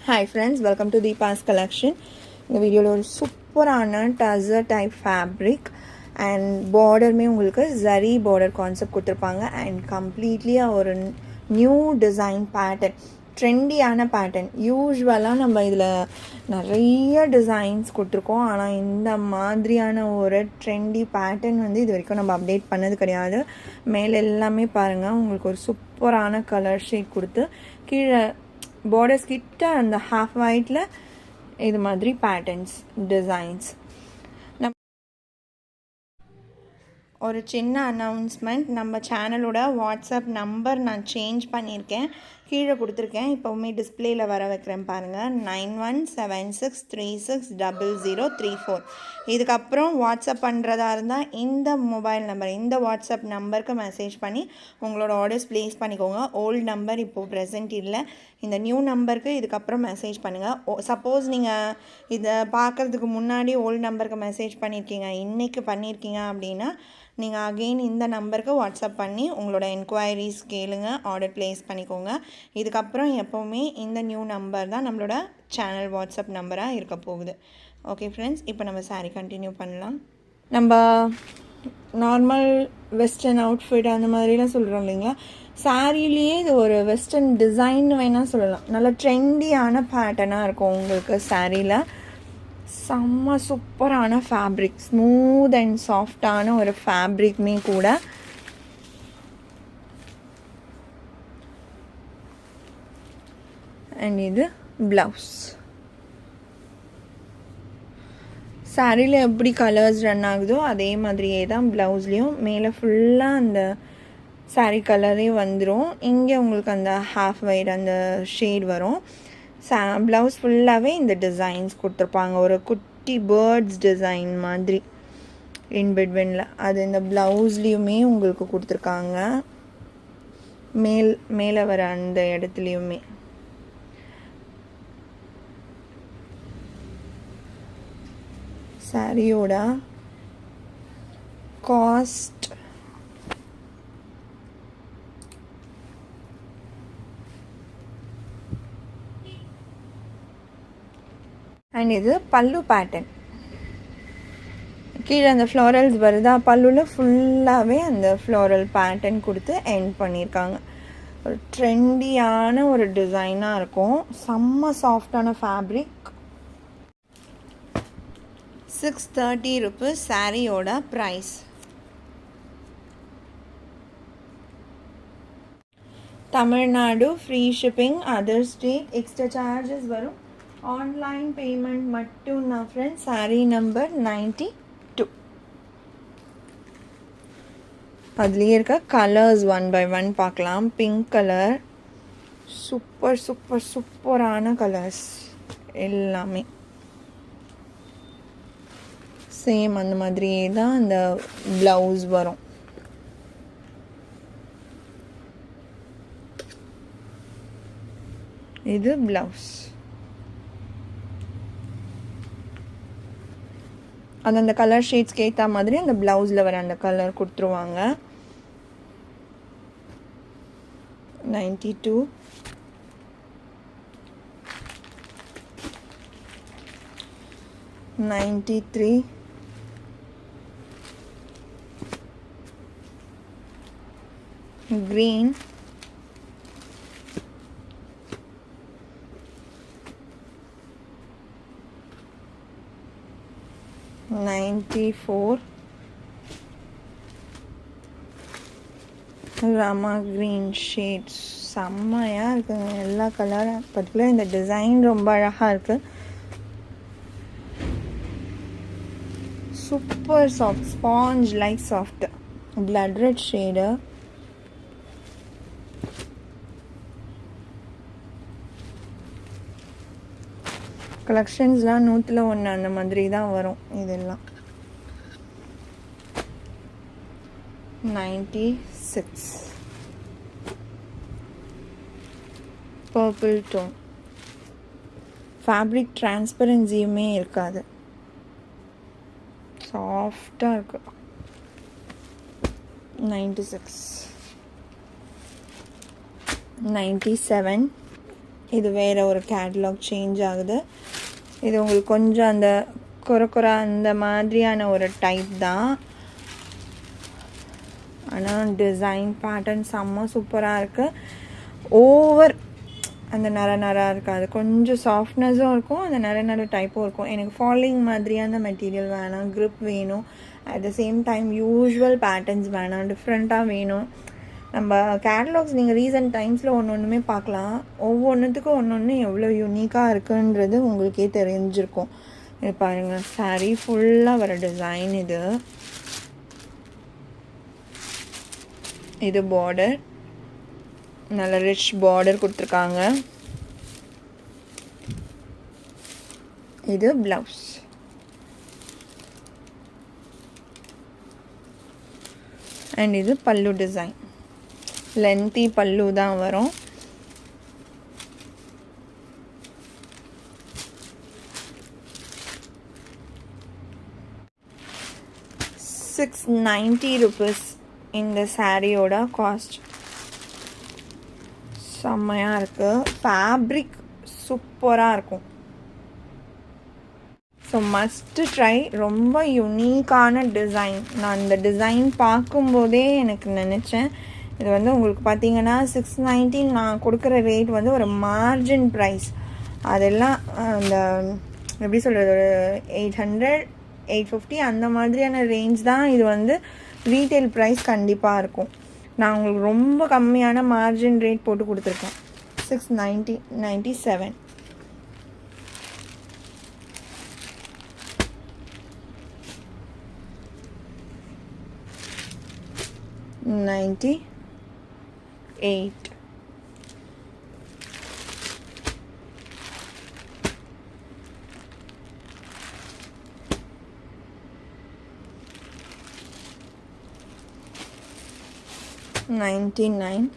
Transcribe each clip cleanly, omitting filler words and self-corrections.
Hi friends, welcome to Deepa's collection. இந்த வீடியோவில் ஒரு சூப்பரான டசர் டைப் ஃபேப்ரிக் அண்ட் பார்டருமே உங்களுக்கு ஜரி பார்டர் கான்செப்ட் கொடுத்துருப்பாங்க அண்ட் கம்ப்ளீட்லியாக ஒரு நியூ டிசைன் பேட்டர்ன், ட்ரெண்டியான பேட்டர்ன். யூஸ்வலாக நம்ம இதில் நிறைய டிசைன்ஸ் கொடுத்துருக்கோம், ஆனால் இந்த மாதிரியான ஒரு ட்ரெண்டி பேட்டர்ன் வந்து இது வரைக்கும் நம்ம அப்டேட் பண்ணது கிடையாது. மேலே எல்லாமே பாருங்கள், உங்களுக்கு ஒரு சூப்பரான கலர் ஷேட் கொடுத்து கீழே பார்டர்ஸ் கிட்ட அந்த ஹாஃப் ஒயிட்டில் இது மாதிரி பேட்டர்ன்ஸ் டிசைன்ஸ். ஒரு சின்ன அனௌன்ஸ்மெண்ட், நம்ம சேனலோட வாட்ஸ்அப் நம்பர் நான் சேஞ்ச் பண்ணியிருக்கேன், கீழே கொடுத்துருக்கேன். இப்போவுமே டிஸ்பிளேயில் வர வைக்கிறேன் பாருங்கள். 9176360034. இதுக்கப்புறம் வாட்ஸ்அப் பண்ணுறதா இருந்தால் இந்த மொபைல் நம்பர், இந்த வாட்ஸ்அப் நம்பருக்கு மெசேஜ் பண்ணி உங்களோட ஆர்டர்ஸ் ப்ளேஸ் பண்ணிக்கோங்க. ஓல்டு நம்பர் இப்போது ப்ரெசென்ட் இல்லை, இந்த நியூ நம்பருக்கு இதுக்கப்புறம் மெசேஜ் பண்ணுங்கள். சப்போஸ் நீங்கள் இதை பார்க்குறதுக்கு முன்னாடி ஓல்டு நம்பருக்கு மெசேஜ் பண்ணியிருக்கீங்க, இன்றைக்கி பண்ணியிருக்கீங்க அப்படின்னா நீங்கள் அகெயின் இந்த நம்பருக்கு வாட்ஸ்அப் பண்ணி உங்களோட என்கொயரிஸ் கேளுங்க, ஆர்டர் ப்ளேஸ் பண்ணிக்கோங்க. இதுக்கப்புறம் எப்போவுமே இந்த நியூ நம்பர் தான் நம்மளோட சேனல் வாட்ஸ்அப் நம்பராக இருக்க போகுது. ஓகே ஃப்ரெண்ட்ஸ், இப்போ நம்ம சாரீ கண்டினியூ பண்ணலாம். நம்ம நார்மல் வெஸ்டர்ன் அவுட்ஃபிட் அந்த மாதிரிலாம் சொல்கிறோம் இல்லைங்களா, சாரீலேயே இது ஒரு வெஸ்டர்ன் டிசைன் வேணால் சொல்லலாம். நல்ல ட்ரெண்டியான பேட்டர்னாக இருக்கும் உங்களுக்கு சாரியில். செம்ம சூப்பரான ஃபேப்ரிக், ஸ்மூத் அண்ட் சாஃப்டான ஒரு ஃபேப்ரிக்மே கூட. அண்ட் இது ப்ளவுஸ். சாரியில் எப்படி கலர்ஸ் ரன் ஆகுதோ அதே மாதிரியே தான் ப்ளவுஸ்லேயும். மேலே ஃபுல்லாக அந்த சாரீ கலரே வந்துடும். இங்கே உங்களுக்கு அந்த ஹாஃப் ஒயிட் அந்த ஷேட் வரும். ப்ளவுஸ் ஃபுல்லாகவே இந்த டிசைன்ஸ் கொடுத்துருப்பாங்க, ஒரு குட்டி பேர்ட்ஸ் டிசைன் மாதிரி இன்பிட்வீனில். அது இந்த ப்ளவுஸ்லேயுமே உங்களுக்கு கொடுத்துருக்காங்க, மேலே வர அந்த இடத்துலையுமே. சாரியோட காஸ்ட் அண்ட் இது பல்லு பேட்டர்ன். கீழே அந்த ஃப்ளோரல்ஸ் வருதா, பல்லுவில் ஃபுல்லாகவே அந்த ஃப்ளோரல் பேட்டர்ன் கொடுத்து எண்ட் பண்ணியிருக்காங்க. ஒரு ட்ரெண்டியான ஒரு டிசைனாக இருக்கும். செம்ம சாஃப்டான ஃபேப்ரிக். 630 rupees சாரியோட price. Tamil Nadu free shipping, other state extra charges வரும். ஆன்லைன் பேமெண்ட் மட்டும் தான் ஃப்ரெண்ட்ஸ். சாரீ நம்பர் 92. அதுலேயே இருக்க கலர்ஸ் ஒன் பை ஒன் பார்க்கலாம். பிங்க் கலர், சூப்பர் சூப்பர் சூப்பரான கலர்ஸ் எல்லாமே. சேம் அந்த மாதிரியே தான் அந்த ப்ளவுஸ் வரும். இது ப்ளவுஸ். அந்த கலர் ஷேட்ஸ்க்கு ஏற்ற மாதிரி அந்த ப்ளவுஸில் வர அந்த கலர் கொடுத்துருவாங்க. 92. $93. Green. $94. ராமா கிரீன் ஷேட்ஸ் செம்மையாக இருக்குங்க. எல்லா கலரும் பர்டிகுலர் இந்த டிசைன் ரொம்ப அழகாக இருக்குது. Super soft, sponge like soft, blood red shade. கலெக்ஷன்ஸ்லாம் 100ல் 1 அந்த மாதிரி தான் வரும் இதெல்லாம். 96. Purple tone. ஃபேப்ரிக் டிரான்ஸ்பரன்சியுமே இருக்காது, சாஃப்டாக இருக்கு. 96. 97. இது வேறு ஒரு கேட்லாக் சேஞ்ச் ஆகுது. இது உங்களுக்கு கொஞ்சம் அந்த குறை அந்த மாதிரியான ஒரு டைப் தான். ஆனால் டிசைன் பேட்டர்ன் செம்ம சூப்பராக இருக்குது. ஓவர் அந்த நர இருக்காது, கொஞ்சம் சாஃப்ட்னஸும் இருக்கும், அந்த நர டைப்பும் இருக்கும். எனக்கு ஃபாலிங் மாதிரியான மெட்டீரியல் வேணாம், க்ரிப் வேணும். At the same time usual patterns வேணாம், டிஃப்ரெண்ட்டாக வேணும். நம்ம கேட்லாக்ஸ் நீங்கள் ரீசன்ட் டைம்ஸில் ஒன்றுமே பார்க்கலாம். ஒவ்வொன்றுத்துக்கும் ஒன்று எவ்வளோ யூனிக்காக இருக்குன்றது உங்களுக்கே தெரிஞ்சிருக்கும். இது பாருங்கள், சாரீ ஃபுல்லாக வர டிசைன் இது. இது பார்டர், நல்ல ரிச் பார்டர் கொடுத்துருக்காங்க. இது ப்ளவுஸ். அண்ட் இது பல்லு டிசைன், லென்த்தி பல்லு தான் வரும். ₹690 இந்த சாரியோட காஸ்ட். செம்மையாக இருக்குது, ஃபேப்ரிக் சூப்பராக இருக்கும். So must try. ரொம்ப யூனிக்கான டிசைன். நான் இந்த டிசைன் பார்க்கும்போதே எனக்கு நினச்சேன், இது வந்து உங்களுக்கு பார்த்தீங்கன்னா 690 நான் கொடுக்குற ரேட் வந்து ஒரு மார்ஜின் ப்ரைஸ். அதெல்லாம் அந்த எப்படி சொல்கிறது, ஒரு 800 850 அந்த மாதிரியான ரேஞ்ச் தான் இது வந்து ரீட்டைல் ப்ரைஸ் கண்டிப்பாக இருக்கும். நான் உங்களுக்கு ரொம்ப கம்மியான மார்ஜின் ரேட் போட்டு கொடுத்துருக்கேன். 697. $98. $99.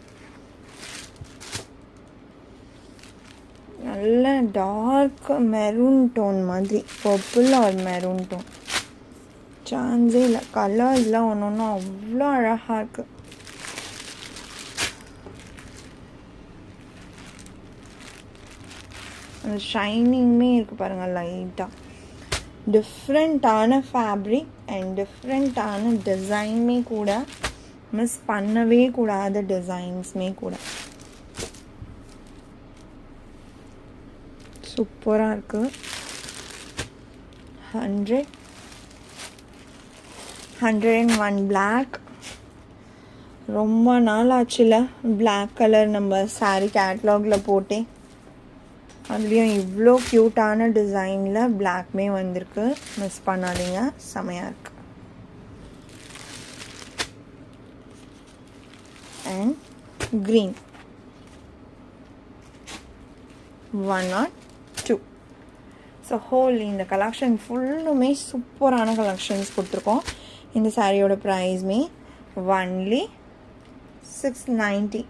நல்ல டார்க் மெரூன் டோன் மாதிரி, பர்பிள் ஆர் மெரூன் டோன், சான்ஸே இல்லை. கலர்ஸ்லாம் ஒன்று ஒன்றும் அவ்வளோ அழகாக இருக்குது. அந்த ஷைனிங்குமே இருக்குது பாருங்கள், லைட்டாக. டிஃப்ரெண்ட்டான ஃபேப்ரிக் அண்ட் டிஃப்ரெண்ட்டான டிசைனுமே கூட, மிஸ் பண்ணவே கூடாத டிசைன்ஸுமே கூட சூப்பராக இருக்குது. 101 பிளாக். ரொம்ப நாள் ஆச்சுல பிளாக் கலர் நம்ம சாரீ கேட்லாகில் போட்டேன். அதுலேயும் இவ்வளோ க்யூட்டான டிசைனில் பிளாக்மே வந்திருக்கு, மிஸ் பண்ணாதீங்க, செமையாக இருக்குது. And green 102. ஸோ ஹோல் இந்த கலெக்ஷன் ஃபுல்லுமே சூப்பரான கலெக்ஷன்ஸ் கொடுத்துருக்கோம். இந்த சாரியோட ப்ரைஸ்மே ஒன்லி 690.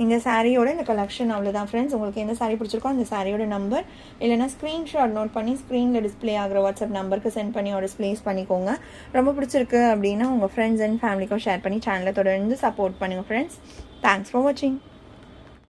இந்த சாரியோட இந்த கலெக்ஷன் அவ்வளோதான் ஃப்ரெண்ட்ஸ். உங்களுக்கு எந்த சாரீ பிடிச்சிருக்கோ அந்த சாரியோட நம்பர் இல்லைனா ஸ்க்ரீன்ஷாட் நோட் பண்ணி ஸ்க்ரீனில் டிஸ்பிளே ஆகிற வாட்ஸ்அப் நம்பருக்கு சென்ட் பண்ணி ஆர்டர்ஸ் ப்ளேஸ் பண்ணிக்கோங்க. ரொம்ப பிடிச்சிருக்கு அப்படின்னா உங்கள் ஃப்ரெண்ட்ஸ் அண்ட் ஃபேமிலிக்கும் ஷேர் பண்ணி சேனலை தொடர்ந்து சப்போர்ட் பண்ணுங்கள் ஃப்ரெண்ட்ஸ். தேங்க்ஸ் ஃபார் வாட்சிங்.